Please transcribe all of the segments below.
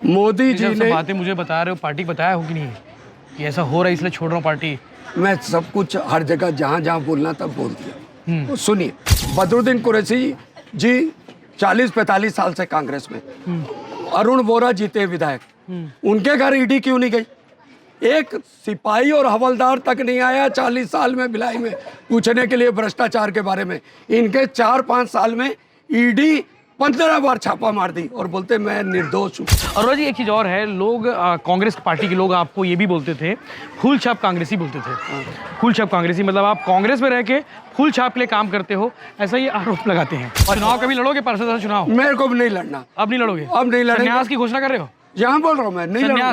मोदी जी ने बातें मुझे बता रहे हो, पार्टी बताया हो कि नहीं कि ऐसा हो रहा है इसलिए छोड़ रहा हूँ पार्टी? मैं सब कुछ हर जगह जहाँ जहाँ बोलना तब बोल दिया। तो सुनिए, बदरुद्दीन कुरैशी जी 40-45 साल से कांग्रेस में, अरुण वोरा जीते विधायक, उनके घर ईडी क्यों नहीं गई? एक सिपाही और हवलदार तक नहीं आया 40 साल में भिलाई में पूछने के लिए भ्रष्टाचार के बारे में। इनके 4-5 साल में ईडी 15 बार छापा मार दी और बोलते मैं निर्दोष हूँ। और जी एक चीज़ और है, लोग कांग्रेस पार्टी के लोग आपको ये भी बोलते थे, फूल छाप कांग्रेसी बोलते थे। फूल छाप कांग्रेसी मतलब आप कांग्रेस में रह के फूल छाप के लिए काम करते हो, ऐसा ये आरोप लगाते हैं। और चुनाव कभी लड़ोगे? पार्षद चुनाव मेरे को भी नहीं लड़ना। अब नहीं लड़ोगे? अब नहीं लड़ेंगे। संन्यास की घोषणा कर रहे हो? यहाँ बोल रहा हूँ मैं, नहीं लड़ूंगा।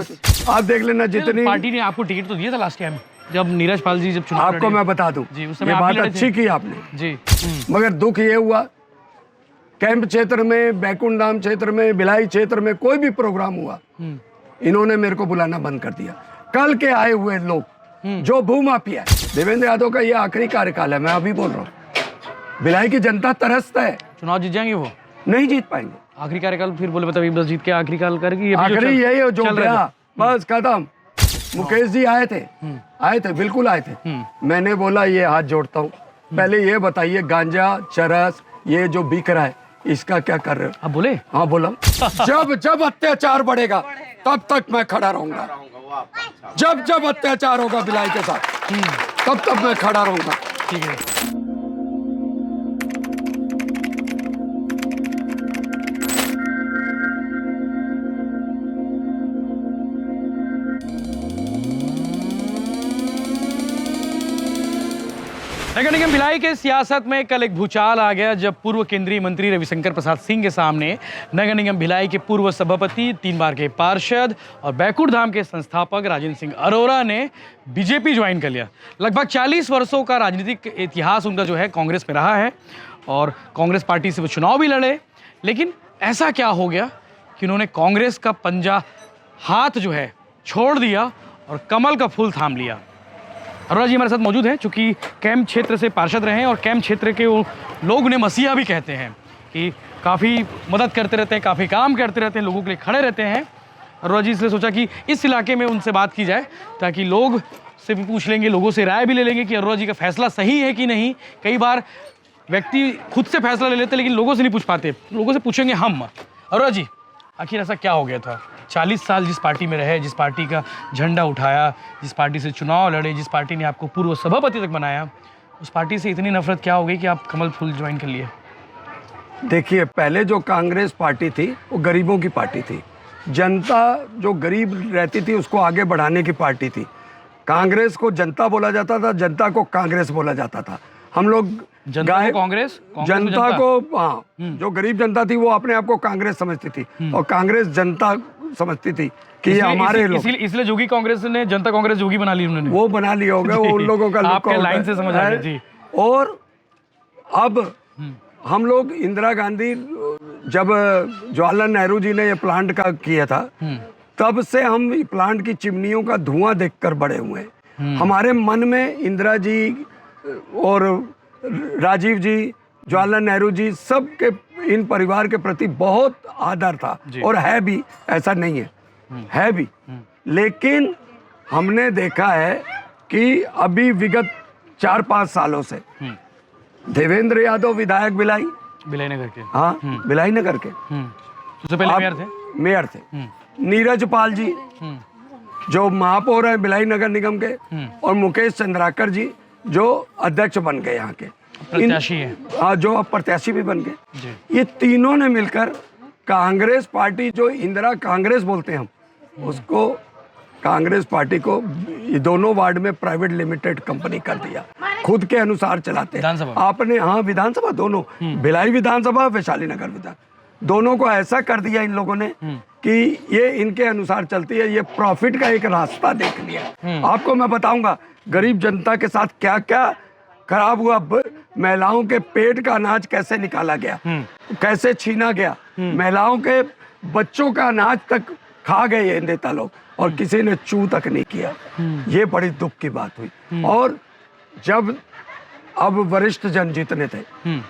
आप देख लेना जितनी पार्टी ने आपको टिकट तो दिया था लास्ट टाइम जब नीरज पाल जी जब चुनाव आपको मैं बता दूं जी, उस समय ये आप ही बात लड़े थे। अच्छी की आपने जी। मगर दुख ये हुआ, कैंप क्षेत्र में, बैकुंठ धाम क्षेत्र में, भिलाई क्षेत्र में कोई भी प्रोग्राम हुआ, इन्होंने मेरे को बुलाना बंद कर दिया। कल के आए हुए लोग जो भूमाफिया है, देवेंद्र यादव का ये आखिरी कार्यकाल है, मैं अभी बोल रहा हूँ। भिलाई की जनता तरसता है। चुनाव जीत जाएंगे वो? नहीं जीत पाएंगे। आखिरी कार्यकाल फिर बोले बता बस जीत के आखिरी काल करेगी? आखिरी यही हो जो गया, बस खत्म। मुकेश जी आए थे, बिल्कुल आए थे। मैंने बोला ये हाथ जोड़ता हूँ, पहले ये बताइए गांजा चरस ये जो बिक रहा है इसका क्या कर रहे हो? आप बोले? हाँ बोला। जब अत्याचार बढ़ेगा तब तक मैं खड़ा रहूंगा। जब अत्याचार होगा भिलाई के साथ तब तक मैं खड़ा रहूंगा। ठीक है। नगर निगम भिलाई के सियासत में कल एक भूचाल आ गया जब पूर्व केंद्रीय मंत्री रविशंकर प्रसाद सिंह के सामने नगर निगम भिलाई के पूर्व सभापति, 3 बार के पार्षद और बैकुंठ धाम के संस्थापक राजेंद्र सिंह अरोड़ा ने बीजेपी ज्वाइन कर लिया। लगभग 40 वर्षों का राजनीतिक इतिहास उनका जो है कांग्रेस में रहा है और कांग्रेस पार्टी से वो चुनाव भी लड़े। लेकिन ऐसा क्या हो गया कि उन्होंने कांग्रेस का पंजा हाथ जो है छोड़ दिया और कमल का फूल थाम लिया। अरोड़ा जी हमारे साथ मौजूद हैं, चूँकि कैंप क्षेत्र से पार्षद रहे हैं और कैंप क्षेत्र के वो लोग उन्हें मसीहा भी कहते हैं कि काफ़ी मदद करते रहते हैं, काफ़ी काम करते रहते हैं, लोगों के लिए खड़े रहते हैं। अरोड़ा जी इसलिए सोचा कि इस इलाके में उनसे बात की जाए ताकि लोग से भी पूछ लेंगे, लोगों से राय भी ले लेंगे कि अरोड़ा जी का फैसला सही है कि नहीं। कई बार व्यक्ति खुद से फैसला ले लेते लेकिन लोगों से नहीं पूछ पाते, लोगों से पूछेंगे हम। अरोड़ा जी आखिर ऐसा क्या हो गया था? 40 साल जिस पार्टी में रहे, जिस पार्टी का झंडा उठाया, जिस पार्टी से चुनाव लड़े, जिस पार्टी ने आपको पूर्व सभापति तक बनाया, उस पार्टी से इतनी नफरत क्या हो गई कि आप कमल फूल ज्वाइन कर लिए? देखिए, पहले जो कांग्रेस पार्टी थी वो गरीबों की पार्टी थी। जनता जो गरीब रहती थी उसको आगे बढ़ाने की पार्टी थी। कांग्रेस को जनता बोला जाता था, जनता को कांग्रेस बोला जाता था। हम लोग कांग्रेस जनता को, हाँ, जो गरीब जनता थी वो अपने आप को कांग्रेस समझती थी और कांग्रेस जनता समझती थी कि ये हमारे लोग। इसलिए जोगी कांग्रेस ने जनता कांग्रेस जोगी बना ली उन्होंने। वो बना लिया होगा, वो उन लोगों का आपके लाइन से समझ आ गया जी। और अब हम लोग इंदिरा गांधी, जब जवाहरलाल नेहरू जी ने ये प्लांट का किया था तब से हम प्लांट की चिमनियों का धुआं देखकर बड़े हुए। हमारे मन में इंदिरा जी और राजीव जी, जवाहरलाल नेहरू जी, सब के इन परिवार के प्रति बहुत आदर था और है भी, ऐसा नहीं है भी। लेकिन हमने देखा है कि अभी विगत 4-5 सालों से देवेंद्र यादव विधायक भिलाई नगर के, हाँ, भिलाई नगर के सबसे पहले मेयर थे। नीरज पाल जी जो महापौर हैं भिलाई नगर निगम के, और मुकेश चंद्राकर जी जो अध्यक्ष बन गए यहाँ के, प्रत्याशी है, हाँ, जो अब प्रत्याशी भी बन गए। ये तीनों ने मिलकर कांग्रेस पार्टी, जो इंदिरा कांग्रेस बोलते हैं हम, उसको, कांग्रेस पार्टी को ये दोनों वार्ड में प्राइवेट लिमिटेड कंपनी कर दिया, खुद के अनुसार चलाते हैं। आपने, हाँ, विधानसभा दोनों, भिलाई विधानसभा, वैशाली नगर विधान, दोनों को ऐसा कर दिया इन लोगों ने कि ये इनके अनुसार चलती है। ये प्रॉफिट का एक रास्ता देख लिया। आपको मैं बताऊंगा गरीब जनता के साथ क्या क्या खराब हुआ। महिलाओं के पेट का अनाज कैसे निकाला गया, कैसे छीना गया, महिलाओं के बच्चों का अनाज तक खा गए ये नेता लोग और किसी ने चू तक नहीं किया। ये बड़ी दुख की बात हुई। और जब अब वरिष्ठ जन जितने थे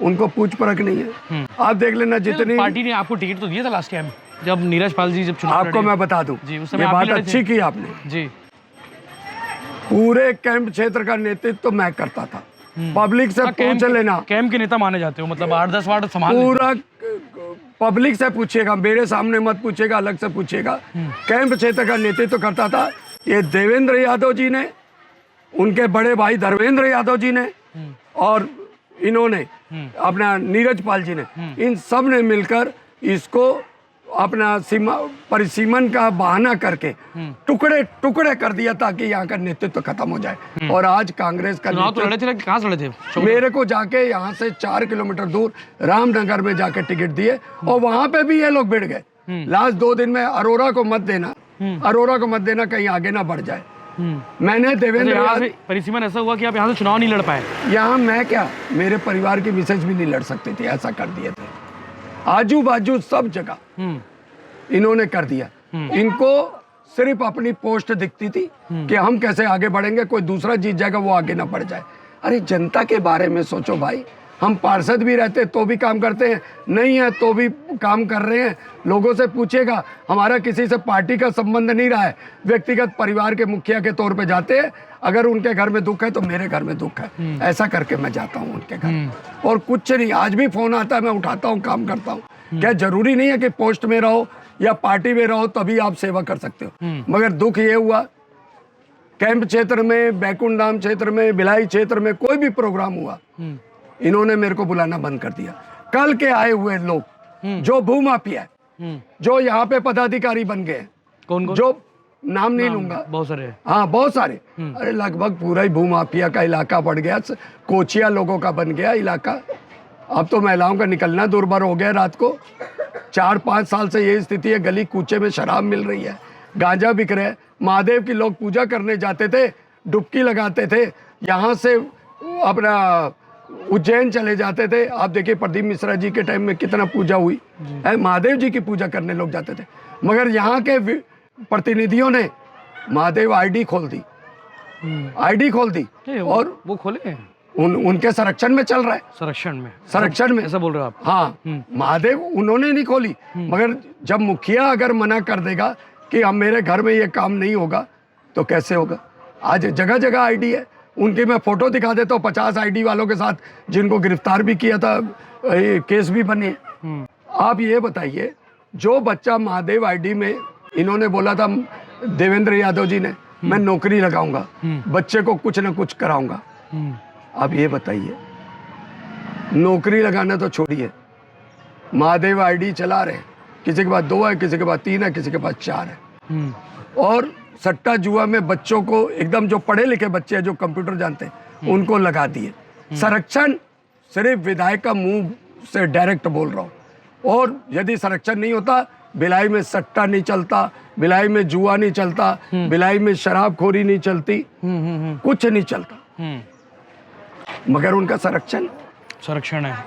उनको पूछ परख नहीं है। आप देख लेना, जितनी पार्टी ने आपको टिकट तो दिया था लास्ट टाइम जब नीरज पाल जी जब चुनाव आपको लड़े- मैं बता दूं, जी, उस ये समय आप बात भी लड़े थे। अच्छी की आपने। जी पूरे कैंप क्षेत्र का नेतृत्व तो मैं करता था। पब्लिक से पूछ लेना, कैंप के नेता माने जाते हो, मतलब 8-10 वार्ड संभाल लेते पूरा पब्लिक से पूछिएगा, मेरे सामने मत पूछिएगा, अलग से पूछिएगा। कैंप क्षेत्र का नेतृत्व करता था ये देवेंद्र यादव जी ने, उनके बड़े भाई धर्मेंद्र यादव जी ने, और इन्होंने अपना नीरज पाल जी ने, इन सब ने मिलकर इसको अपना सीमा परिसीमन का बहाना करके टुकड़े टुकड़े कर दिया ताकि यहाँ का नेतृत्व खत्म हो जाए। और आज कांग्रेस का चुनाव तो नेतृत्व लड़े थे, लेकिन कहाँ से लड़े थे? मेरे को जाके यहाँ से 4 किलोमीटर दूर रामनगर में जाके टिकट दिए और वहां पे भी ये लोग भिड़ गए। लास्ट 2 दिन में अरोरा को मत देना, अरोरा को मत देना, कहीं आगे ना बढ़ जाए। मैंने देवेंद्र यहाँ से परिसीमन ऐसा हुआ कि आप यहाँ से चुनाव नहीं लड़ पाए। यहाँ मैं क्या, मेरे परिवार की मिसेज भी नहीं लड़ सकती थी, ऐसा कर दिए थे। आजू बाजू सब जगह इन्होंने कर दिया। इनको सिर्फ अपनी पोस्ट दिखती थी कि हम कैसे आगे बढ़ेंगे, कोई दूसरा जीत जाएगा वो आगे ना बढ़ जाए। अरे जनता के बारे में सोचो भाई। हम पार्षद भी रहते तो भी काम करते हैं, नहीं है तो भी काम कर रहे हैं। लोगों से पूछेगा, हमारा किसी से पार्टी का संबंध नहीं रहा है, व्यक्तिगत परिवार के मुखिया के तौर पे जाते हैं। अगर उनके घर में दुख है तो मेरे घर में दुख है, ऐसा करके मैं जाता हूँ उनके घर। और कुछ नहीं, आज भी फोन आता है, मैं उठाता हूँ, काम करता हूँ। क्या जरूरी नहीं है कि पोस्ट में रहो या पार्टी में रहो तभी आप सेवा कर सकते हो। मगर दुख ये हुआ, कैंप क्षेत्र में, बैकुंठ धाम क्षेत्र में, भिलाई क्षेत्र में कोई भी प्रोग्राम हुआ, इन्होंने मेरे को बुलाना बंद कर दिया। कल के आए हुए लोग जो भूमाफिया है, जो यहाँ पे पदाधिकारी बन गए, कौन कौन? जो नाम नहीं लूंगा, बहुत सारे। हाँ बहुत सारे। अरे लगभग पूरा ही भूमाफिया का इलाका बढ़ गया, कोचिया लोगों का बन गया इलाका। अब तो महिलाओं का निकलना दुर्भर हो गया। रात को 4-5 साल से ये स्थिति है, गली कूचे में शराब मिल रही है, गांजा बिक रहा है। महादेव की लोग पूजा करने जाते थे, डुबकी लगाते थे, यहाँ से अपना उज्जैन चले जाते थे। आप देखिए प्रदीप मिश्रा जी के टाइम में कितना पूजा हुई है, महादेव जी की पूजा करने लोग जाते थे। मगर यहाँ के प्रतिनिधियों ने महादेव आईडी खोल दी, आईडी खोल दी, और वो खोले उनके संरक्षण में चल रहा है। संरक्षण में ऐसा बोल रहे हो आप? हाँ, महादेव उन्होंने नहीं खोली। मगर जब मुखिया अगर मना कर देगा कि हम, मेरे घर में ये काम नहीं होगा, तो कैसे होगा? आज जगह जगह आईडी है उनकी। मैं फोटो दिखा देता हूँ 50 आईडी वालों के साथ, जिनको गिरफ्तार भी किया था, केस भी बने। आप ये बताइए, जो बच्चा महादेव आईडी में, इन्होंने बोला था देवेंद्र यादव जी ने, मैं नौकरी लगाऊंगा, बच्चे को कुछ ना कुछ कराऊंगा। अब ये बताइए, नौकरी लगाना तो छोड़िए, महादेव आईडी चला रहे, किसी के पास 2 है, किसी के पास 3 है, किसी के पास 4 है। और सट्टा जुआ में बच्चों को, एकदम जो पढ़े लिखे बच्चे हैं, जो कंप्यूटर जानते हैं, उनको लगा दिए। संरक्षण सिर्फ विधायक का मुंह से डायरेक्ट बोल रहा हूँ। और यदि संरक्षण नहीं होता, भिलाई में सट्टा नहीं चलता, भिलाई में जुआ नहीं चलता, भिलाई में शराबखोरी नहीं चलती, कुछ नहीं चलता। मगर उनका संरक्षण है,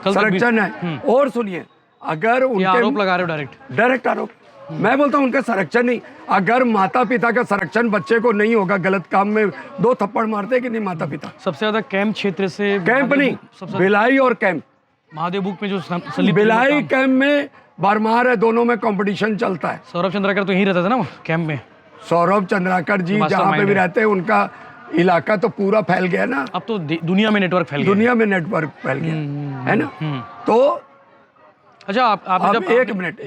संरक्षण है। और सुनिए, अगर उनके आरोप लगा रहे हो, डायरेक्ट आरोप, मैं बोलता हूँ उनका संरक्षण नहीं। अगर माता पिता का संरक्षण बच्चे को नहीं होगा, गलत काम में 2 थप्पड़ मारते कि नहीं माता पिता? सबसे ज्यादा कैंप क्षेत्र से, कैंप नहीं, भिलाई और कैंप, महादेव बुक में जो भिलाई कैंप में भरमार है, दोनों में कंपटीशन चलता है। सौरभ चंद्राकर तो यहीं रहता था ना कैंप में। सौरभ चंद्राकर जी जहाँ पे भी रहते हैं, उनका इलाका तो पूरा फैल गया ना। अब तो दुनिया में नेटवर्क फैल गया, दुनिया में नेटवर्क फैल गया है ना। तो अच्छा, आप जब एक मिनट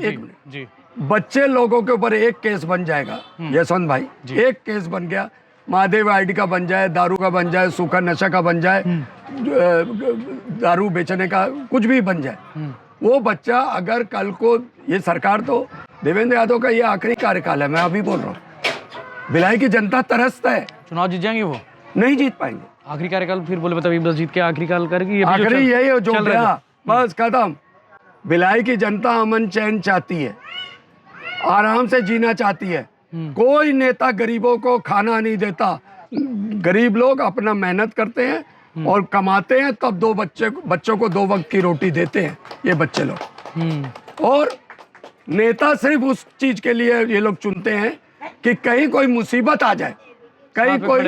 जी, बच्चे लोगों के ऊपर एक केस बन जाएगा, यशवंत भाई, एक केस बन गया, महादेव आईडी का बन जाए, दारू का बन जाए, सूखा नशा का बन जाए, दारू बेचने का कुछ भी बन जाए, वो बच्चा अगर कल को, ये सरकार तो, देवेंद्र यादव का ये आखिरी कार्यकाल है, मैं अभी बोल रहा हूँ, भिलाई की जनता तरसत है। चुनाव जीत जाएंगे वो? नहीं जीत पाएंगे। आखिरी कार्यकाल फिर बोले, बताइए, बस जीत के आखिरी काल करके आखिरी यही जो गया, बस खत्म। भिलाई की जनता अमन चैन चाहती है, आराम से जीना चाहती है। कोई नेता गरीबों को खाना नहीं देता। गरीब लोग अपना मेहनत करते हैं और कमाते हैं, तब 2 बच्चों को 2 वक्त की रोटी देते हैं ये बच्चे लोग। और नेता सिर्फ उस चीज के लिए ये लोग चुनते हैं कि कहीं कोई मुसीबत आ जाए, कहीं कोई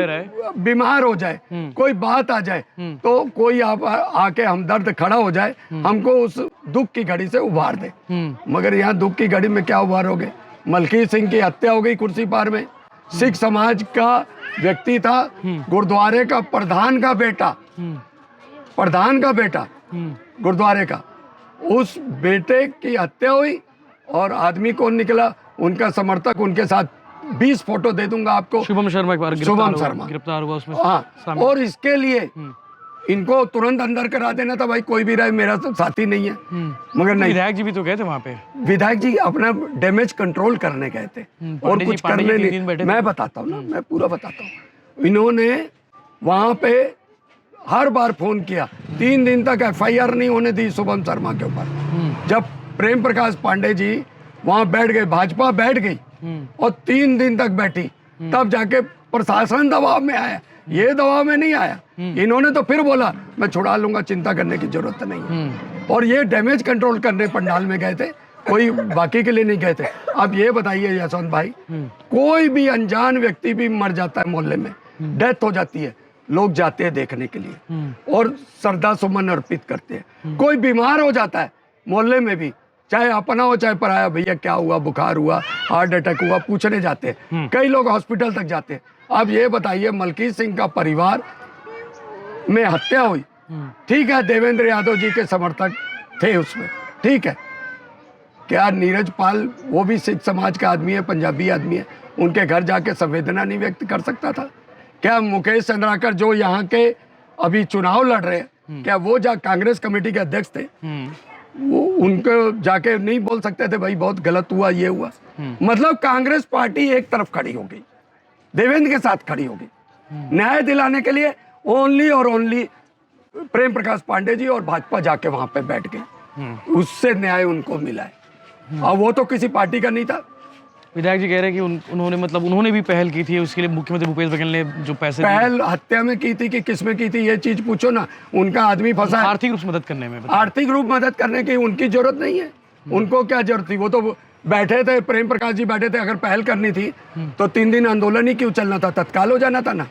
बीमार हो जाए, कोई बात आ जाए, तो कोई आके हमदर्द खड़ा हो जाए, हमको उस दुख की घड़ी से उभार दे। मगर यहाँ दुख की घड़ी में क्या उभारोगे? मलकीत सिंह की हत्या हो गई कुर्सी पार में। सिख समाज का व्यक्ति था, गुरुद्वारे का प्रधान का बेटा, गुरुद्वारे का, उस बेटे की हत्या हुई और आदमी कौन निकला? उनका समर्थक। उनके साथ 20 फोटो दे दूंगा आपको। शुभम शर्मा गिरफ्तार हुआ उसमें। हाँ, और इसके लिए इनको तुरंत अंदर करा देना था। भाई कोई भी रहे, मेरा तो साथी नहीं है। मगर नहीं, विधायक जी भी तो गए थे वहाँ पे। विधायक जी अपना डैमेज कंट्रोल करने गए थे और कुछ करने नहीं। मैं बताता हूँ ना, मैं पूरा बताता हूँ। इन्होंने वहां पे हर बार फोन किया, 3 दिन तक FIR नहीं होने दी शुभम शर्मा के ऊपर। जब प्रेम प्रकाश पांडे जी वहां बैठ गए, भाजपा बैठ गई और 3 दिन तक बैठी, तब जाके प्रशासन दबाव में आया। ये दबाव में नहीं आया। इन्होंने तो फिर बोला मैं छुड़ा लूंगा, चिंता करने की जरूरत नहीं है। और ये डैमेज कंट्रोल करने पंडाल में गए थे, कोई बाकी के लिए नहीं गए थे। अब ये बताइए यशवंत भाई, कोई भी अनजान व्यक्ति भी मर जाता है मोहल्ले में, डेथ हो जाती है, लोग जाते हैं देखने के लिए और श्रद्धा सुमन अर्पित करते हैं। कोई बीमार हो जाता है मोहल्ले में भी, चाहे अपना हो चाहे पराया, भैया क्या हुआ, बुखार हुआ, हार्ट अटैक हुआ, पूछने जाते हैं। कई लोग हॉस्पिटल तक जाते हैं। अब ये बताइए, मलकीत सिंह का परिवार में हत्या हुई, ठीक है, देवेंद्र यादव जी के समर्थक थे उसमें, ठीक है। क्या नीरज पाल, वो भी सिख समाज का आदमी है, पंजाबी आदमी है, उनके घर जाके संवेदना नहीं व्यक्त कर सकता था? क्या मुकेश चंद्राकर जो यहाँ के अभी चुनाव लड़ रहे हैं, क्या वो कांग्रेस कमेटी के अध्यक्ष थे, वो उनको जाके नहीं बोल सकते थे भाई बहुत गलत हुआ, ये हुआ? मतलब कांग्रेस पार्टी एक तरफ खड़ी हो गई, देवेंद्र के साथ खड़ी हो गई। न्याय दिलाने के लिए ओनली और ओनली प्रेम प्रकाश पांडे जी और भाजपा जाके वहां पे बैठ गए, उससे न्याय उनको मिला है। और वो तो किसी पार्टी का नहीं था। विधायक जी कह रहे हैं कि उन्होंने भी पहल की थी, उसके लिए मुख्यमंत्री भूपेश बघेल ने जो पैसे पहल हत्या में की थी कि किसमें की थी, ये चीज पूछो ना। उनका आदमी फंसा है। आर्थिक रूप से मदद करने में, आर्थिक रूप मदद करने की उनकी जरूरत नहीं है। उनको क्या जरूरत थी? वो तो बैठे थे, प्रेम प्रकाश जी बैठे थे। अगर पहल करनी थी तो 3 दिन आंदोलन ही क्यों चलना था, तत्काल हो जाना था ना।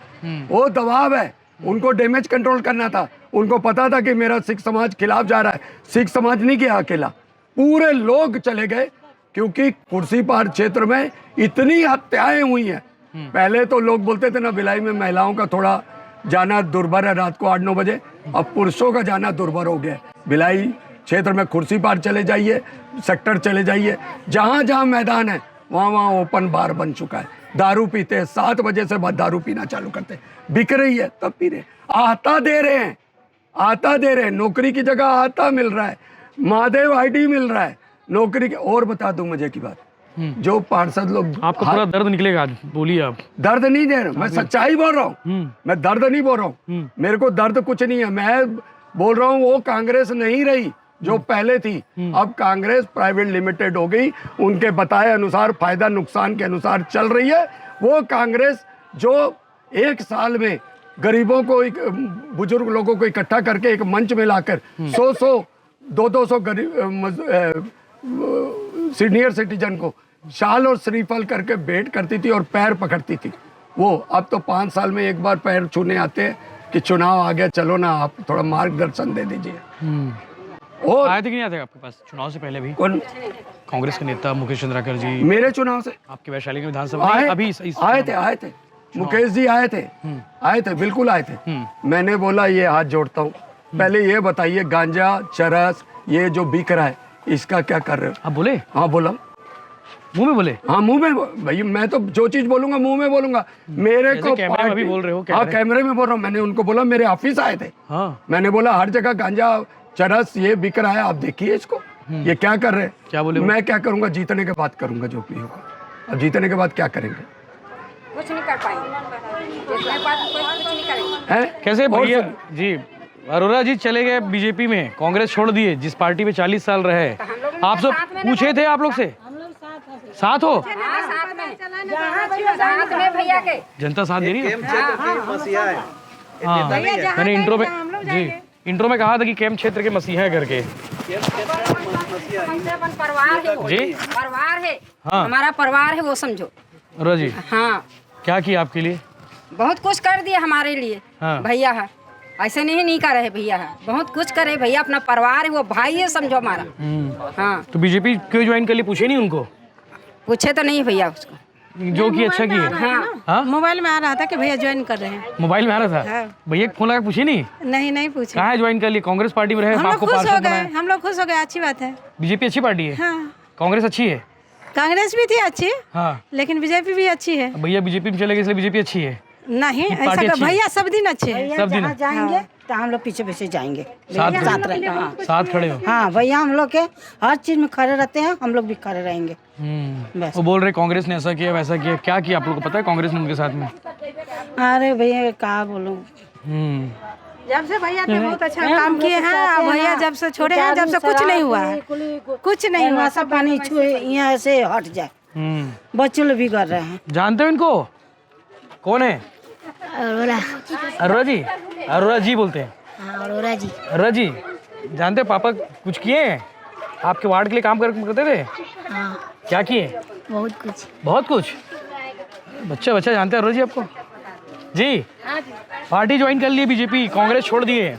वो दबाव है, उनको डैमेज कंट्रोल करना था। उनको पता था कि मेरा सिख समाज खिलाफ जा रहा है। सिख समाज नहीं गया अकेला, पूरे लोग चले गए, क्योंकि कुर्सी पार क्षेत्र में इतनी हत्याएं हुई हैं। पहले तो लोग बोलते थे ना, भिलाई में महिलाओं का थोड़ा जाना दुर्भर है रात को 8-9 बजे, अब पुरुषों का जाना दुर्भर हो गया। भिलाई क्षेत्र में कुर्सी पार चले जाइए, सेक्टर चले जाइए, जहां जहां मैदान है वहां वहां ओपन बार बन चुका है। दारू पीते हैं, 7 बजे से बाद दारू पीना चालू करते हैं, बिक रही है तब पी रहे, आता दे रहे हैं, आता दे रहे हैं। नौकरी की जगह आता मिल रहा है, महादेव ID मिल रहा है नौकरी के। और बता दूं मजे की बात, जो पार्षद लोग, आपको पूरा दर्द निकलेगा आज, बोलिए आप। दर्द नहीं दे रहा, मैं सच्चाई बोल रहा हूँ, मैं दर्द नहीं बोल रहा हूँ। मेरे को दर्द कुछ नहीं है। मैं बोल रहा हूँ वो कांग्रेस नहीं रही जो पहले थी। अब कांग्रेस प्राइवेट लिमिटेड हो गई, उनके बताए अनुसार, फायदा नुकसान के अनुसार चल रही है। वो कांग्रेस जो 1 साल में गरीबों को, बुजुर्ग लोगों को इकट्ठा करके एक मंच में लाकर 100-100, 200-200 गरीब सीनियर सिटीजन को शाल और श्रीफल करके भेंट करती थी और पैर पकड़ती थी, वो अब तो 5 साल में एक बार पैर छूने आते हैं कि चुनाव आ गया, चलो ना आप थोड़ा मार्गदर्शन दे दीजिए। और आए थे कि नहीं आते आपके पास चुनाव से पहले भी? कौन? कांग्रेस के नेता मुकेश चंद्राकर जी मेरे चुनाव से आपके वैशाली के विधानसभा अभी आए थे मुकेश जी आए थे, बिल्कुल आए थे। मैंने बोला ये हाथ जोड़ता हूँ, पहले ये बताइए गांजा चरस ये जो बिक रहा है इसका क्या कर रहे हो? आप बोले? हाँ बोला, मुंह में बोले? हाँ मुंह में। भाई मैं तो जो चीज बोलूंगा मुंह में बोलूंगा। मेरे को कैमरे में भी बोल रहे हो? हाँ कैमरे में बोल रहा हूँ। मैंने उनको बोला, मेरे ऑफिस आए थे, मैंने बोला हर जगह गांजा चरस ये बिक रहा है, आप देखिए इसको, ये क्या कर रहे हैं। क्या बोले? मैं क्या करूंगा, जीतने के बाद करूंगा जो भी होगा। अब जीतने के बाद क्या करेंगे? कुछ नहीं कर पाएंगे, कुछ नहीं करेंगे। हैं? कैसे भैया जी? अरोड़ा जी चले गए बीजेपी में, कांग्रेस छोड़ दिए, जिस पार्टी में 40 साल रहे। आप सब पूछे थे आप लोग से? साथ हो? साथ में भैया के जनता साथ दे रही है? हाँ, मैंने इंट्रो में कहा था कि कैंप क्षेत्र के मसीहा है करके। परिवार है जी, परिवार है। हाँ, हमारा परिवार है वो, समझो। अरोड़ा जी हाँ, क्या किया आपके लिए? बहुत कुछ कर दिया हमारे लिए। हाँ। भैया है, ऐसे नहीं करे भैया, बहुत कुछ करे भैया, अपना परिवार है, वो भाई है समझो हमारा। हाँ, तो बीजेपी क्यों ज्वाइन कर ली, पूछे नहीं उनको? पूछे तो नहीं भैया उसको। जो कि अच्छा किए। हाँ, हाँ, मोबाइल में आ रहा था कि भैया ज्वाइन कर रहे हैं। मोबाइल में आ रहा था। भैया को फोन लगा पूछे नहीं? नहीं पूछे। कहाँ ज्वाइन कर लिए? कांग्रेस पार्टी में रहे, हम लोग आपको खुश हो पार्षद गए, बनाया। हम लोग खुश हो गए, अच्छी बात है। बीजेपी अच्छी पार्टी है। हाँ, कांग्रेस अच्छी है। कांग्रेस भी थी अच्छी, हाँ, लेकिन बीजेपी भी अच्छी है। भैया बीजेपी में चले गए इसलिए बीजेपी अच्छी है। नहीं पार्टी ऐसा अच्छी है। भैया सब दिन अच्छे हैं। सब दिन जाएंगे तो हम लोग पीछे पीछे जाएंगे, साथ साथ रहेंगे। हाँ साथ खड़े हो। हाँ भैया, हम लोग के हर चीज में खड़े रहते हैं, हम लोग भी खड़े रहेंगे। बस। वो बोल रहे कांग्रेस ने ऐसा किया वैसा किया, क्या किया आप लोगों को पता है कांग्रेस ने उनके साथ में? अरे भैया क्या बोलूं, जब से भैया थे बहुत अच्छा काम किए हैं, और भैया जब से छोड़े हैं, जब से कुछ नहीं हुआ है, कुछ नहीं हुआ। सब पानी छुए यहाँ से हट जाए, बच्चे लोग बिगड़ रहे हैं। जानते हो इनको? कौन है? अरोरा जी। अरोरा जी बोलते हैं। अरोरा जी। अरोरा जी, जानते हो पापा कुछ किए हैं आपके वार्ड के लिए, काम करते थे? क्या किए? बहुत कुछ। बच्चा जानते हैं अरोरा जी आपको? जी, पार्टी ज्वाइन कर लिए बीजेपी, कांग्रेस छोड़ दिए।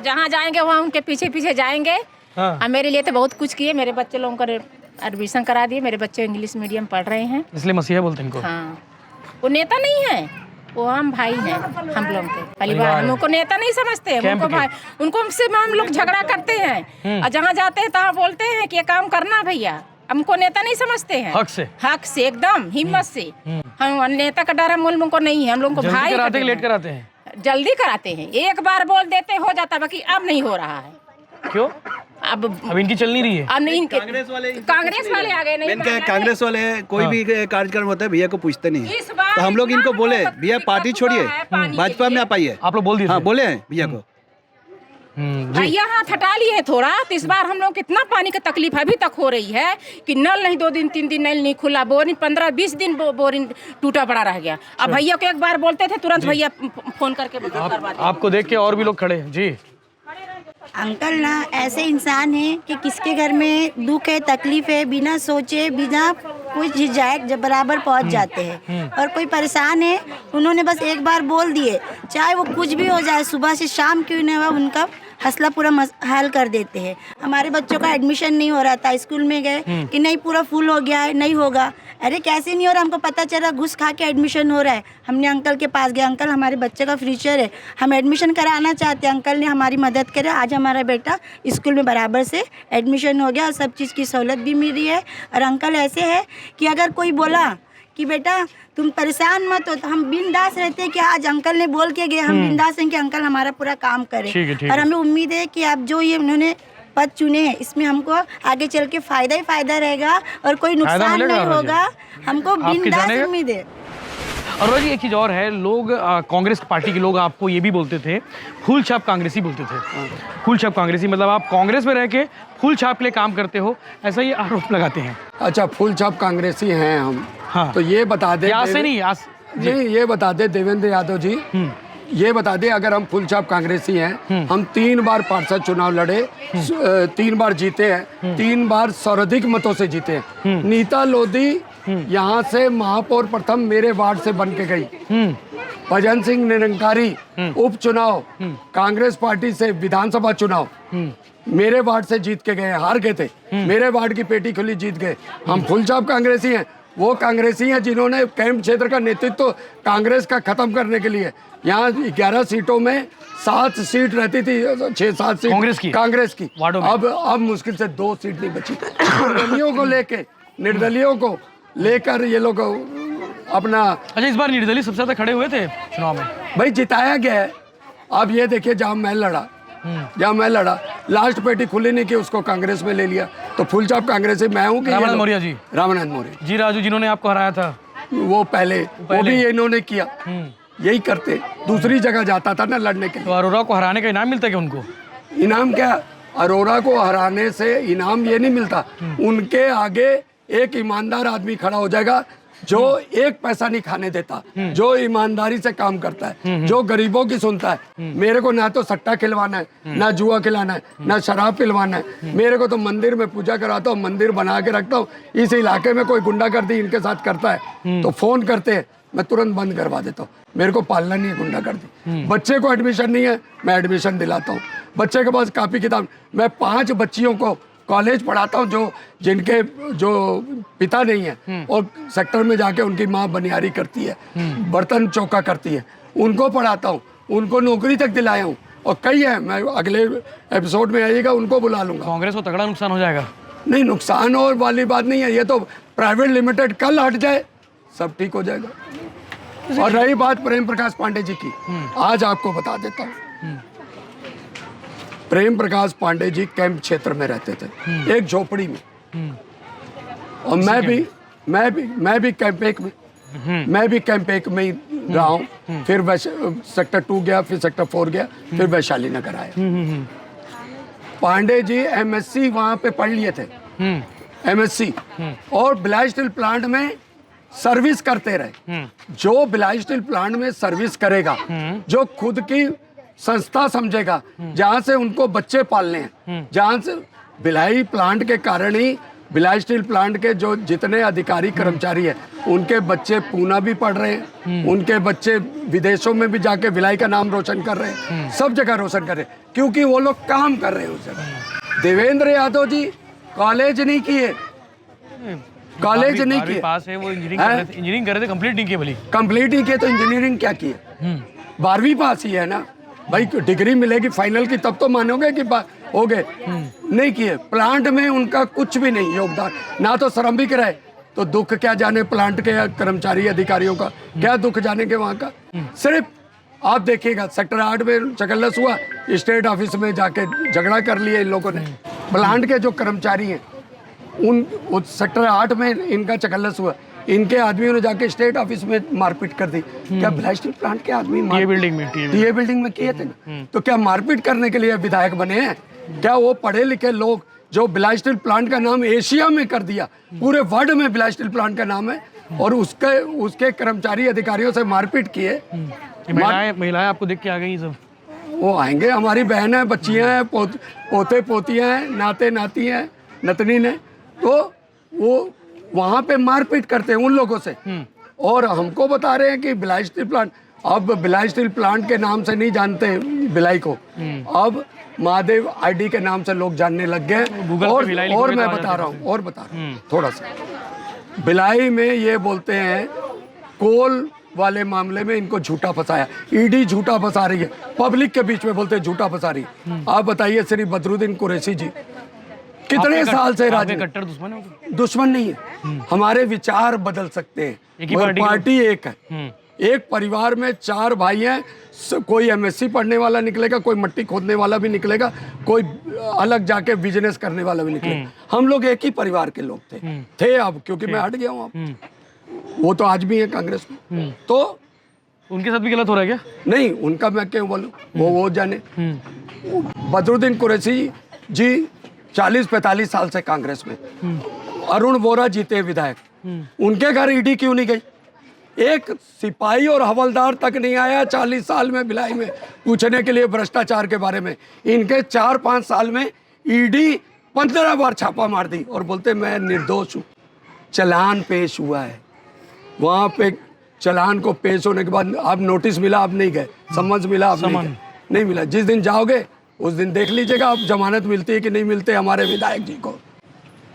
जहाँ जाएंगे वहाँ उनके पीछे पीछे जाएंगे। हाँ। और मेरे लिए तो बहुत कुछ किए, मेरे बच्चे लोगों का एडमिशन करा दिए, मेरे बच्चे इंग्लिश मीडियम पढ़ रहे हैं। इसलिए मसीहा बोलते हैं इनको। हाँ, वो नेता नहीं है, वो हम भाई हैं, हम लोग के परिवार। हम उनको नेता नहीं समझते हैं, उनको भाई, उनको से हम लोग झगड़ा करते हैं, और जहाँ जाते हैं तहाँ बोलते हैं कि ये काम करना भैया। हमको नेता नहीं समझते हैं, हक से एकदम हिम्मत से। हम नेता का डर हम उनको नहीं है, हम लोग को भाई कराते हैं, लेट कराते हैं? जल्दी कराते हैं, एक बार बोल देते हो जाता, बाकी अब नहीं हो रहा है। क्यों? अब इनकी चल नहीं रही है। अब नहीं, कांग्रेस वाले आ गए। नहीं, कांग्रेस वाले कोई भी कार्यक्रम होता है भैया को पूछते नहीं, तो हम लोग इनको बोले भैया पार्टी छोड़िए, भाजपा में आप आइए। आप लोग बोल दिए? हाँ, बोले हैं भैया को। भैया हाथ हटा लिए है थोड़ा, तो इस बार हम लोग कितना पानी की तकलीफ अभी तक हो रही है कि नल नहीं, 2 दिन 3 दिन नल नहीं खुला, बोरिंग 15-20 दिन बोरिंग टूटा पड़ा रह गया। अब भैया को एक बार बोलते थे तुरंत भैया फोन करके करवा देते। आपको देख के और भी लोग खड़े हैं। जी, अंकल ना ऐसे इंसान है कि किसके घर में दुख है, तकलीफ है, बिना सोचे बिना कुछ झिझक जब बराबर पहुंच जाते हैं। और कोई परेशान है, उन्होंने बस एक बार बोल दिए, चाहे वो कुछ भी हो जाए, सुबह से शाम क्यों नहीं हुआ, उनका हौसला पूरा हल कर देते हैं। हमारे बच्चों का एडमिशन नहीं हो रहा था, स्कूल में गए कि नहीं पूरा फुल हो गया है, नहीं होगा। अरे कैसे नहीं हो रहा, हमको पता चला घुस खा के एडमिशन हो रहा है। हमने अंकल के पास गए, अंकल हमारे बच्चे का फ्यूचर है, हम एडमिशन कराना चाहते हैं। अंकल ने हमारी मदद करे, आज हमारा बेटा स्कूल में बराबर से एडमिशन हो गया और सब चीज़ की सहूलत भी मिल रही है। और अंकल ऐसे है कि अगर कोई बोला कि बेटा तुम परेशान मत हो, तो हम बिंदास रहते हैं कि आज अंकल ने बोल के गए, हम बिंदास हैं कि अंकल हमारा पूरा काम करें। और हमें उम्मीद है कि आप जो ये उन्होंने पद चुने हैं, इसमें हमको आगे चल के फायदा ही फायदा रहेगा और कोई नुकसान नहीं होगा, हमको बिंदास उम्मीद है। और भाई एक चीज़ और है, लोग कांग्रेस पार्टी के लोग आपको ये भी बोलते थे, फूल छाप कांग्रेसी बोलते थे। फूल छाप कांग्रेसी मतलब आप कांग्रेस में रह के फूल छाप के लिए काम करते हो, ऐसा ये आरोप लगाते हैं। अच्छा, फूल छाप कांग्रेसी हैं हम। हाँ। तो ये बता दे, नहीं, ये बता दे देवेंद्र यादव जी, ये बता दे, अगर हम फुल छाप कांग्रेसी हैं, हम 3 बार पार्षद चुनाव लड़े, 3 बार जीते हैं, 3 बार सर्वाधिक मतों से जीते हैं। नीता लोधी यहाँ से महापौर प्रथम मेरे वार्ड से बन के गई। भजन सिंह निरंकारी उपचुनाव कांग्रेस पार्टी से विधानसभा चुनाव मेरे वार्ड से जीत के गए, हार गए थे, मेरे वार्ड की पेटी खुली जीत गए। हम फुल छाप कांग्रेसी हैं। वो कांग्रेसी हैं जिन्होंने कैंप क्षेत्र का नेतृत्व कांग्रेस का खत्म करने के लिए, यहाँ 11 सीटों में 7 सीट रहती थी, 6-7 सीट कांग्रेस की। अब मुश्किल से 2 सीट नहीं बची। निर्दलियों को लेकर ये लोग अपना। अच्छा, इस बार निर्दलीय सबसे ज्यादा खड़े हुए थे चुनाव में, भाई जिताया गया है। अब ये देखिए, जहाँ मैं लड़ा लास्ट पेटी खुली नहीं की, उसको कांग्रेस में ले लिया। तो फुल छाप कांग्रेसी मैं हूँ कि रामानंद मौर्य जी, जी राजू जिन्होंने आपको हराया था, वो पहले वो भी इन्होंने किया। यही करते, दूसरी जगह जाता था ना लड़ने के लिए। तो अरोरा को हराने का इनाम मिलता क्या उनको? इनाम क्या, अरोरा को हराने से इनाम ये नहीं मिलता, उनके आगे एक ईमानदार आदमी खड़ा हो जाएगा जो एक पैसा नहीं खाने देता, जो ईमानदारी से काम करता है, जो गरीबों की सुनता है। मेरे को ना तो सट्टा खिलवाना है, ना जुआ खिलाना है, ना शराब पिलवाना है। मेरे को तो मंदिर में पूजा कराता हूँ, मंदिर बना के रखता हूँ। इस इलाके में कोई गुंडागर्दी इनके साथ करता है तो फोन करते हैं, मैं तुरंत बंद करवा देता हूँ। मेरे को पालना नहीं है गुंडागर्दी। बच्चे को एडमिशन नहीं है, मैं एडमिशन दिलाता हूँ। बच्चे के पास कापी किताब, मैं 5 बच्चियों को कॉलेज पढ़ाता हूँ जिनके पिता नहीं है और सेक्टर में जाके उनकी माँ बनियारी करती है, बर्तन चौका करती है, उनको पढ़ाता हूँ, उनको नौकरी तक दिलाया हूँ। और कई है, मैं अगले एपिसोड में आइएगा उनको बुला लूंगा। कांग्रेस को तगड़ा नुकसान हो जाएगा। नहीं, नुकसान और वाली बात नहीं है, ये तो प्राइवेट लिमिटेड कल हट जाए सब ठीक हो जाएगा। और रही बात प्रेम प्रकाश पांडे जी की, आज आपको बता देता हूँ। प्रेम प्रकाश पांडे जी कैंप क्षेत्र में रहते थे, एक झोपड़ी में। और मैं भी कैंप एक में ही रहा हूँ। फिर सेक्टर 2 गया, फिर सेक्टर 4 गया, फिर वैशाली नगर आया। पांडे जी एमएससी वहां पे पढ़ लिए थे, एमएससी, और बिलाई स्टील प्लांट में सर्विस करते रहे। जो बिलाई स्टील प्लांट में सर्विस करेगा, जो खुद की संस्था समझेगा, जहां से उनको बच्चे पालने हैं, जहां से भिलाई प्लांट के कारण ही भिलाई स्टील प्लांट के जो जितने अधिकारी कर्मचारी हैं, उनके बच्चे पूना भी पढ़ रहे हैं, उनके बच्चे विदेशों में भी जाके भिलाई का नाम रोशन कर रहे हैं, सब जगह रोशन कर रहे हैं, क्योंकि वो लोग काम कर रहे हैं उस जगह। देवेंद्र यादव जी कॉलेज नहीं किए, कॉलेज नहीं किए, पास है वो इंजीनियरिंग कर रहे थे, कंप्लीट नहीं किए। भली कंप्लीट नहीं किए तो इंजीनियरिंग क्या किए? 12वीं पास ही है ना भाई, डिग्री मिलेगी फाइनल की तब तो मानोगे कि हो गए। नहीं किए, प्लांट में उनका कुछ भी नहीं योगदान, ना तो श्रमिक रहे, तो दुख क्या जाने प्लांट के कर्मचारी अधिकारियों का, क्या दुख जाने के वहां का। सिर्फ आप देखिएगा सेक्टर 8 में चकल्लस हुआ, स्टेट ऑफिस में जाके झगड़ा कर लिया इन लोगों ने। प्लांट के जो कर्मचारी हैं उन सेक्टर 8 में इनका चकल्लस हुआ, इनके आदमियों ने जाके स्टेट ऑफिस में मारपीट कर दी। क्या भिलाई स्टील प्लांट के आदमी टीए बिल्डिंग में किए थे ना? तो क्या मारपीट करने के लिए विधायक बने हैं? क्या वो पढ़े लिखे लोग जो भिलाई स्टील प्लांट का नाम एशिया में कर दिया, पूरे वर्ल्ड में भिलाई स्टील प्लांट का नाम है, और उसके कर्मचारी अधिकारियों से मारपीट किए। महिलाएं आपको देख के आ गई सब? वो आएंगे, हमारी बहन है, बच्चियां हैं, पोते पोतियां हैं, नाते नाती हैं, नतनी ने, तो वो वहां पे मारपीट करते हैं उन लोगों से। और हमको बता रहे हैं कि भिलाई स्टील प्लांट, अब भिलाई स्टील प्लांट के नाम से नहीं जानते भिलाई को, अब महादेव आईडी के नाम से लोग जानने लग गए। और मैं बता रहा हूँ थोड़ा सा, भिलाई में ये बोलते हैं कोल वाले मामले में इनको झूठा फंसाया, ईडी झूठा फंसा रही है, पब्लिक के बीच में बोलते हैं झूठा फंसा रही है। आप बताइए श्री बदरुद्दीन कुरैशी जी कितने साल से कट्टर दुश्मन नहीं है, हमारे विचार बदल सकते हैं, पार्टी एक है, एक परिवार में 4 भाई हैं, कोई एमएससी पढ़ने वाला निकलेगा, कोई मट्टी खोदने वाला भी निकलेगा, कोई अलग जाके बिजनेस करने वाला भी निकलेगा। हम लोग एक ही परिवार के लोग थे अब, क्योंकि मैं हट गया हूँ अब, वो तो आज भी है कांग्रेस में। तो उनके साथ भी गलत हो रहा है क्या? नहीं, उनका मैं क्यों बोलूं, वो जाने। बदरुद्दीन कुरैशी जी 40-45 साल से कांग्रेस में, अरुण वोरा जीते विधायक, उनके घर ईडी क्यों नहीं गई? एक सिपाही और हवलदार तक नहीं आया 40 साल में भिलाई में पूछने के लिए भ्रष्टाचार के बारे में। इनके 4-5 साल में ईडी 15 बार छापा मार दी और बोलते मैं निर्दोष हूँ। चलान पेश हुआ है, वहां पे चलान को पेश होने के बाद आप नोटिस मिला, आप नहीं गए, समझ मिला, आप नहीं मिला। जिस दिन जाओगे उस दिन देख लीजिएगा आप जमानत मिलती है कि नहीं मिलते हमारे विधायक जी को,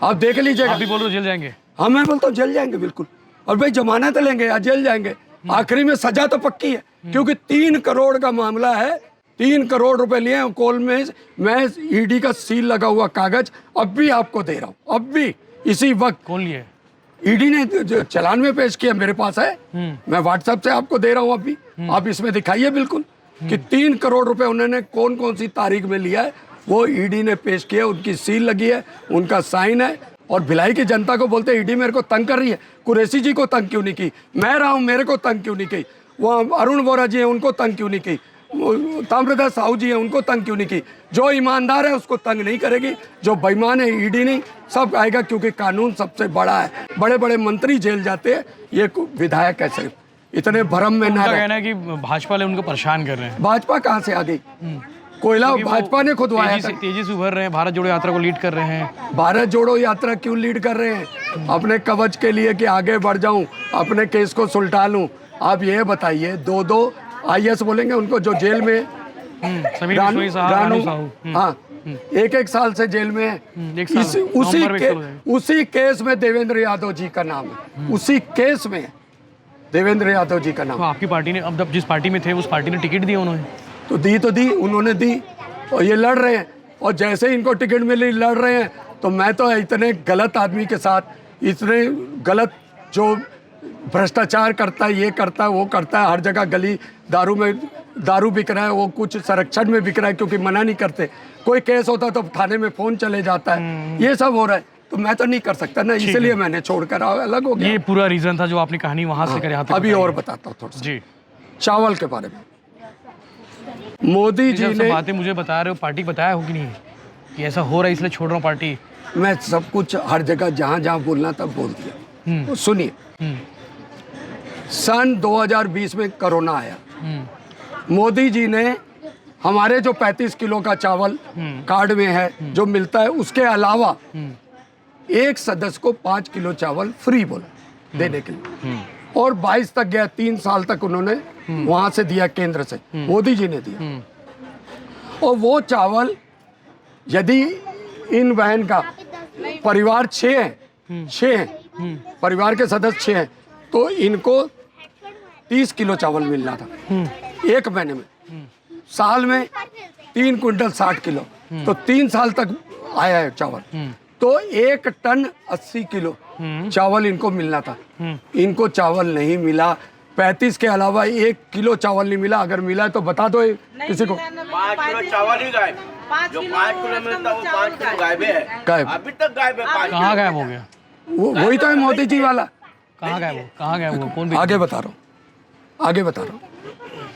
आप देख लीजिएगा। आप भी बोल रहे हो जेल जाएंगे? हाँ, मैं बोलता हूँ जेल जाएंगे बिल्कुल, और भाई जमानत लेंगे या जेल जाएंगे, आखिरी में सजा तो पक्की है, क्योंकि 3 करोड़ का मामला है, 3 करोड़ रुपए लिए कोल में। मैं ईडी का सील लगा हुआ कागज अब भी आपको दे रहा हूँ, अब भी इसी वक्त। कौन लिए? ईडी ने जो चलान में पेश किया, मेरे पास है, मैं व्हाट्सएप से आपको दे रहा हूँ अभी, आप इसमें दिखाइए बिल्कुल कि 3 करोड़ रुपए उन्होंने कौन कौन सी तारीख में लिया है, वो ईडी ने पेश किया, उनकी सील लगी है, उनका साइन है। और भिलाई की जनता को बोलते ईडी मेरे को तंग कर रही है, कुरैशी जी को तंग क्यों नहीं की, मैं रहा हूँ मेरे को तंग क्यों नहीं की, वो अरुण वोरा जी है उनको तंग क्यों नहीं की, ताम्रध्वज साहू जी हैं, उनको तंग क्यों नहीं की? जो ईमानदार है उसको तंग नहीं करेगी, जो बेईमान है ईडी नहीं, सब आएगा, क्योंकि कानून सबसे बड़ा है। बड़े बड़े मंत्री जेल जाते हैं, ये विधायक कैसे इतने भ्रम में ना रहे। कहना है कि भाजपा वाले उनको परेशान कर रहे हैं। भाजपा कहाँ से आ गई? कोयला भाजपा ने खुदवाया था। तेजी से उभर रहे हैं, भारत जोड़ो यात्रा को लीड कर रहे हैं। भारत जोड़ो यात्रा क्यों लीड कर रहे हैं? अपने कवच के लिए कि आगे बढ़ जाऊं, अपने केस को सुलटा लूं। आप ये बताइए, 2 IAS बोलेंगे उनको जो जेल में, रानू साहू, हाँ, 1 साल से जेल में है। उसी केस में देवेंद्र यादव जी का नाम है, उसी केस में देवेंद्र यादव जी का नाम। तो आपकी पार्टी ने, अब जिस पार्टी में थे उस पार्टी ने टिकट दिया उन्होंने, तो दी उन्होंने दी, और ये लड़ रहे हैं, और जैसे इनको टिकट मिली लड़ रहे हैं। तो मैं तो इतने गलत आदमी के साथ, इतने गलत जो भ्रष्टाचार करता है, ये करता है, वो करता है, हर जगह गली दारू बिक रहा है, वो कुछ संरक्षण में बिक रहा है क्योंकि मना नहीं करते। कोई केस होता तो थाने में फोन चले जाता है, ये सब हो रहा है। तो मैं तो नहीं कर सकता ना, इसलिए मैंने छोड़कर अलग हो गया। ये पूरा रीजन था जो आपने कहानी वहां से कर यहाँ तक। अभी और बताता हूँ थोड़ा जी, चावल के बारे में। मोदी जी ने बातें मुझे बता रहे हो, पार्टी बताया हो कि नहीं कि ऐसा हो रहा है इसलिए छोड़ रहा हूँ पार्टी? मैं सब कुछ हर जगह जहाँ बोलना तब बोल दिया। तो सुनिए, सन 2020 में कोरोना आया, मोदी जी ने हमारे जो 35 किलो का चावल कार्ड में है जो मिलता है, उसके अलावा एक सदस्य को 5 किलो चावल फ्री बोला देने के लिए, और 22 तक गया, 3 साल तक उन्होंने वहां से दिया, केंद्र से मोदी जी ने दिया। और वो चावल यदि इन बहन का परिवार 6 है, परिवार के सदस्य 6 हैं, तो इनको 30 किलो चावल मिलना था 1 महीने में। साल में 3 क्विंटल 60 किलो, तो 3 साल तक आया है चावल। तो 1 टन 80 किलो चावल इनको मिलना था, इनको चावल नहीं मिला। 35 के अलावा 1 किलो चावल नहीं मिला। अगर मिला है तो बता दो किसी को। 5 किलो चावल ही गायब, जो 5 किलो मिलता वो 5 किलो गायब है, गायब अभी तक गायब है। कहाँ गायब हो गया? वही तो है मोदी जी वाला। कहाँ गायब हुआ? कौन? आगे बता रहा हूँ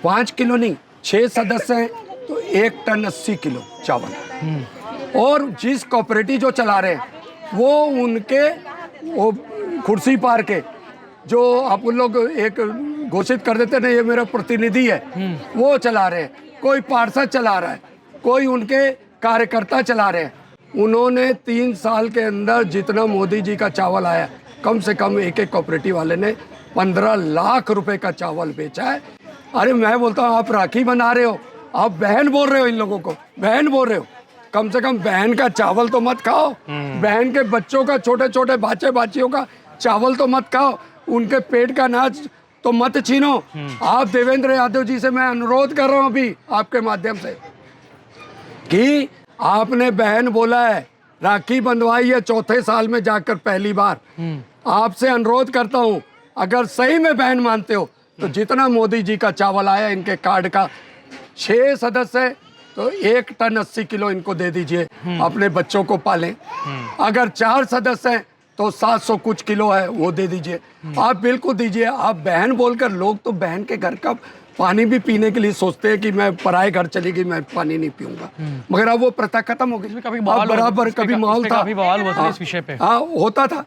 5 किलो नहीं, 6 सदस्य हैं तो 1 टन 80 किलो चावल। और जिस कोऑपरेटिव जो चला रहे हैं वो उनके वो कुर्सी पार के जो आप लोग एक घोषित कर देते ना, ये मेरा प्रतिनिधि है, वो चला रहे हैं। कोई पार्षद चला रहा है, कोई उनके कार्यकर्ता चला रहे हैं। उन्होंने 3 साल के अंदर जितना मोदी जी का चावल आया, कम से कम एक कोऑपरेटिव वाले ने 15 लाख रुपए का चावल बेचा है। अरे मैं बोलता हूँ, आप राखी बना रहे हो, आप बहन बोल रहे हो, इन लोगों को बहन बोल रहे हो। कम से कम बहन का चावल तो मत खाओ, बहन के बच्चों का, छोटे छोटे बाचे बाचियों का चावल तो मत खाओ, उनके पेट का अनाज तो मत छीनो। आप देवेंद्र यादव जी से मैं अनुरोध कर रहा हूँ अभी आपके माध्यम से कि आपने बहन बोला है, राखी बंधवाई है 4थे साल में जाकर पहली बार। आपसे अनुरोध करता हूँ, अगर सही में बहन मानते हो तो जितना मोदी जी का चावल आया इनके कार्ड का, 6 सदस्य है तो 1 टन 80 किलो इनको दे दीजिए, अपने बच्चों को पालें। अगर 4 सदस्य हैं तो 700 कुछ किलो है, वो दे दीजिए। आप बिल्कुल दीजिए। आप बहन बोलकर, लोग तो बहन के घर का पानी भी पीने के लिए सोचते हैं कि मैं पराए घर चली गई, मैं पानी नहीं पीऊंगा, मगर अब वो प्रथा खत्म हो गई। कभी बराबर कभी माहौल था, काफी बवाल हुआ था इस विषय पे। हाँ होता था,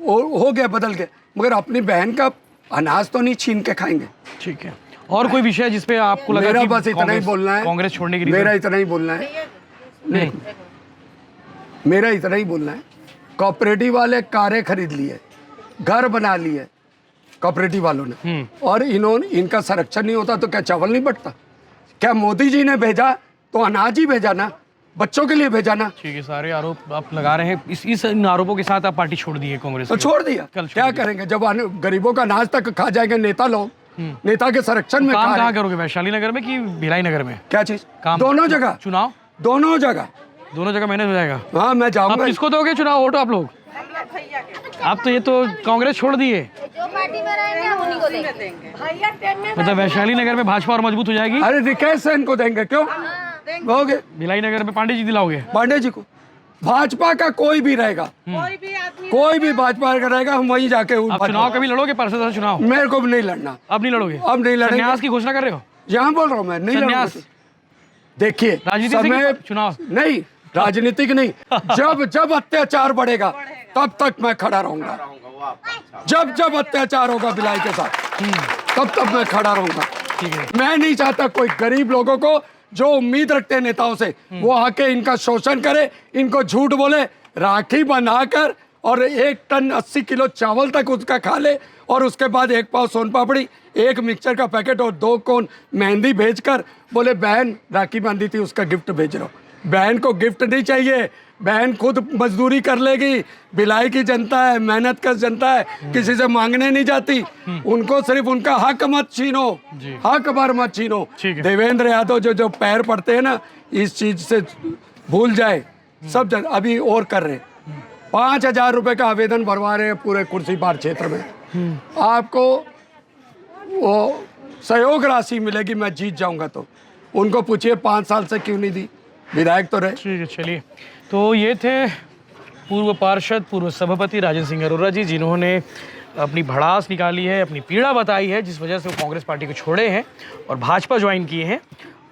हो गया बदल के, मगर अपनी बहन का अनाज तो नहीं छीन के खाएंगे। ठीक है, और कोई विषय जिसपे आपको लगा मेरा कि बस इतना ही बोलना है, कांग्रेस छोड़ने की मेरा इतना ही बोलना है, नहीं मेरा इतना ही बोलना है। कोऑपरेटिव वाले कारें खरीद लिए, घर बना लिए कोऑपरेटिव वालों ने, और इनका संरक्षण नहीं होता तो क्या चावल नहीं बंटता? क्या मोदी जी ने भेजा तो अनाज ही भेजा ना, बच्चों के लिए भेजा ना। ठीक है, सारे आरोप आप लगा रहे हैं, इस आरोपों के साथ आप पार्टी छोड़ दी है कांग्रेस? तो छोड़ दिया, क्या करेंगे जब गरीबों का अनाज तक खा जाएंगे नेता लोग, नेता के संरक्षण में। काम कहाँ करोगे, वैशाली नगर में कि भिलाई नगर में? क्या चीज? काम दोनों जगह, चुनाव दोनों जगह मैनेज हो जाएगा। हाँ मैं आप जाऊंगा। किसको दोगे चुनाव वोट आप लोग? आप तो ये तो कांग्रेस छोड़ दिए, जो पार्टी में रहेंगे हम उन्हीं को देंगे। मतलब वैशाली नगर में भाजपा और मजबूत हो जाएगी। अरे रिकेश सेन को देंगे, क्यों होगे? भिलाई नगर में पांडे जी दिलाओगे? पांडे जी को। भाजपा का कोई भी रहेगा, कोई भी भाजपा का रहेगा, हम वहीं जाके आप चुनाव कभी लड़ोगे? पार्षद चुनाव मेरे को भी नहीं लड़ना। अब नहीं लड़ोगे? अब नहीं लड़ेंगे। संन्यास की घोषणा कर रहे हो? यहाँ बोल रहा हूँ मैं, नहीं लड़ूंगा। संन्यास। देखिए राजनीति से समय चुनाव नहीं, राजनीतिक नहीं, जब अत्याचार बढ़ेगा तब तक मैं खड़ा रहूंगा। जब अत्याचार होगा भिलाई के साथ तब मैं खड़ा रहूंगा। ठीक है। मैं नहीं चाहता कोई गरीब लोगों को जो उम्मीद रखते हैं नेताओं से वो आके इनका शोषण करे, इनको झूठ बोले, राखी बनाकर और 1 टन 80 किलो चावल तक उसका खा ले और उसके बाद 1 पाव सोन पापड़ी, 1 मिक्सचर का पैकेट और 2 कोन मेहंदी भेजकर बोले बहन राखी बांधी थी उसका गिफ्ट भेज रहा हूं। बहन को गिफ्ट नहीं चाहिए, बहन खुद मजदूरी कर लेगी। भिलाई की जनता है, मेहनत कर जनता है, किसी से मांगने नहीं जाती। उनको सिर्फ उनका हक मत छीनो, हक भर मत छीनो। देवेंद्र यादव जो पैर पड़ते हैं ना, इस चीज से भूल जाए सब अभी और कर रहे हैं। 5,000 रुपए का आवेदन भरवा रहे हैं पूरे कुर्सी पार क्षेत्र में। आपको वो सहयोग राशि मिलेगी, मैं जीत जाऊंगा तो। उनको पूछिए 5 साल से क्यों नहीं दी, विधायक तो रहे। ठीक है, चलिए। तो ये थे पूर्व पार्षद, पूर्व सभापति राजेंद्र सिंह अरोड़ा जी, जिन्होंने अपनी भड़ास निकाली है, अपनी पीड़ा बताई है, जिस वजह से वो कांग्रेस पार्टी को छोड़े हैं और भाजपा ज्वाइन किए हैं।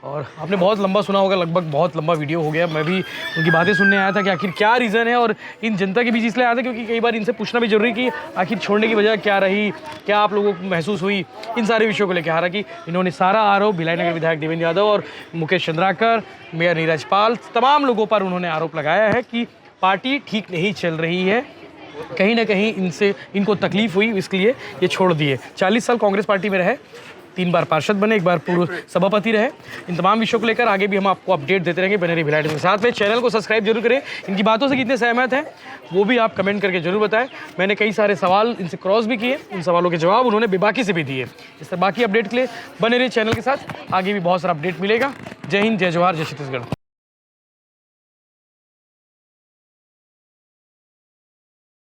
और आपने बहुत लंबा सुना होगा, लगभग बहुत लंबा वीडियो हो गया। मैं भी उनकी बातें सुनने आया था कि आखिर क्या रीज़न है, और इन जनता के बीच इसलिए आया था क्योंकि कई बार इनसे पूछना भी जरूरी कि आखिर छोड़ने की वजह क्या रही, क्या आप लोगों को महसूस हुई, इन सारे विषयों को लेकर। हालांकि इन्होंने सारा आरोप भिलाई नगर विधायक देवेंद्र यादव और मुकेश चंद्राकर, मेयर नीरज पाल, तमाम लोगों पर उन्होंने आरोप लगाया है कि पार्टी ठीक नहीं चल रही है, कहीं ना कहीं इनको तकलीफ हुई, इसलिए ये छोड़ दिए। 40 साल कांग्रेस पार्टी में रहे, 3 बार पार्षद बने, 1 बार पूर्व सभापति रहे। इन तमाम विषयों को लेकर आगे भी हम आपको अपडेट देते रहेंगे। बने रहिए भिलाई न्यूज़ के साथ में। चैनल को सब्सक्राइब जरूर करें। इनकी बातों से कितने सहमत हैं वो भी आप कमेंट करके जरूर बताएं। मैंने कई सारे सवाल इनसे क्रॉस भी किए, उन सवालों के जवाब उन्होंने बेबाकी से भी दिए। इस तरह बाकी अपडेट के लिए बने रहिए चैनल के साथ, आगे भी बहुत सारा अपडेट मिलेगा। जय हिंद, जय जवाहर, जय छत्तीसगढ़।